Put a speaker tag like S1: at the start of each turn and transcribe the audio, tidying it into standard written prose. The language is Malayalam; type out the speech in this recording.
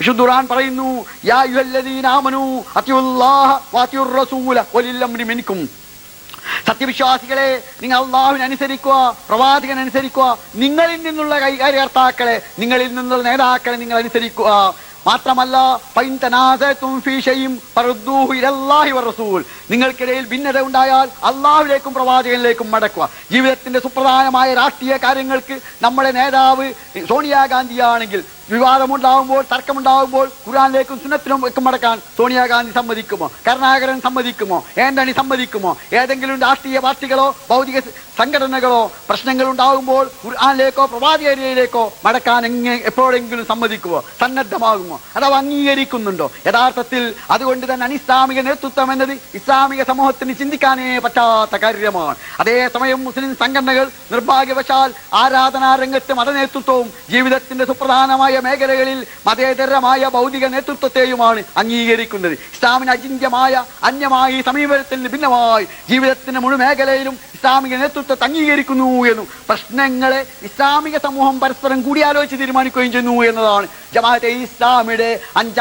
S1: വിശുദ്ധ ഖുർആൻ പറയുന്നു, യാ അയ്യുഹല്ലദീന ആമനൂ അത്തിയുല്ലാഹ വഅത്തിയുർ റസൂല വലിൽ അംരി മിൻകും. സത്യവിശ്വാസികളെ, നിങ്ങൾ അള്ളാഹുവിനെ അനുസരിക്കുക, പ്രവാചകൻ അനുസരിക്കുക, നിങ്ങളിൽ നിന്നുള്ള കാര്യകർത്താക്കളെ, നിങ്ങളിൽ നിന്നുള്ള നേതാക്കളെ നിങ്ങൾ അനുസരിക്കുക. മാത്രമല്ല, നിങ്ങൾക്കിടയിൽ ഭിന്നത ഉണ്ടായാൽ അള്ളാഹുവിലേക്കും പ്രവാചകനിലേക്കും മടക്കുക. ജീവിതത്തിന്റെ സുപ്രധാനമായ രാഷ്ട്രീയ കാര്യങ്ങൾക്ക് നമ്മുടെ നേതാവ് സോണിയാഗാന്ധിയാണെങ്കിൽ വിവാദമുണ്ടാകുമ്പോൾ, തർക്കമുണ്ടാകുമ്പോൾ ഖുർആനിലേക്കും സുന്നത്തിലും ഒക്കെ മടക്കാൻ സോണിയാഗാന്ധി സമ്മതിക്കുമോ? കരുണാകരൻ സമ്മതിക്കുമോ? ആന്റണി സമ്മതിക്കുമോ? ഏതെങ്കിലും രാഷ്ട്രീയ പാർട്ടികളോ ഭൗതിക സംഘടനകളോ പ്രശ്നങ്ങൾ ഉണ്ടാകുമ്പോൾ ഖുർആനിലേക്കോ പ്രവാചകനിലേക്കോ മടക്കാൻ എപ്പോഴെങ്കിലും സമ്മതിക്കുമോ? സന്നദ്ധമാകുമോ? അഥവാ അംഗീകരിക്കുന്നുണ്ടോ? യഥാർത്ഥത്തിൽ അതുകൊണ്ട് തന്നെ അനിസ്ലാമിക നേതൃത്വം എന്നത് ഇസ്ലാമിക സമൂഹത്തിന് ചിന്തിക്കാനേ പറ്റാത്ത കാര്യമാണ്. അതേസമയം മുസ്ലിം സംഘടനകൾ നിർഭാഗ്യവശാൽ ആരാധനാ രംഗത്ത് മതനേതൃത്വവും ജീവിതത്തിന്റെ സുപ്രധാനമായ മേഖലകളിൽ മതേതരമായ ഭൗതിക നേതൃത്വത്തെയുമാണ് അംഗീകരിക്കുന്നത്. ഇസ്ലാമിന് അചിന്യമായ അന്യമായ ഈ സമീപനത്തിൽ നിന്ന് ഭിന്നമായി ജീവിതത്തിന്റെ മുഴു മേഖലയിലും ഇസ്ലാമിക നേതൃത്വത്തെ അംഗീകരിക്കുന്നു എന്നും പ്രശ്നങ്ങളെ ഇസ്ലാമിക സമൂഹം പരസ്പരം കൂടിയാലോചിച്ച് തീരുമാനിക്കുകയും ചെയ്യുന്നു എന്നതാണ് ജമാഅത്തെ ഇസ്ലാമിയുടെ 5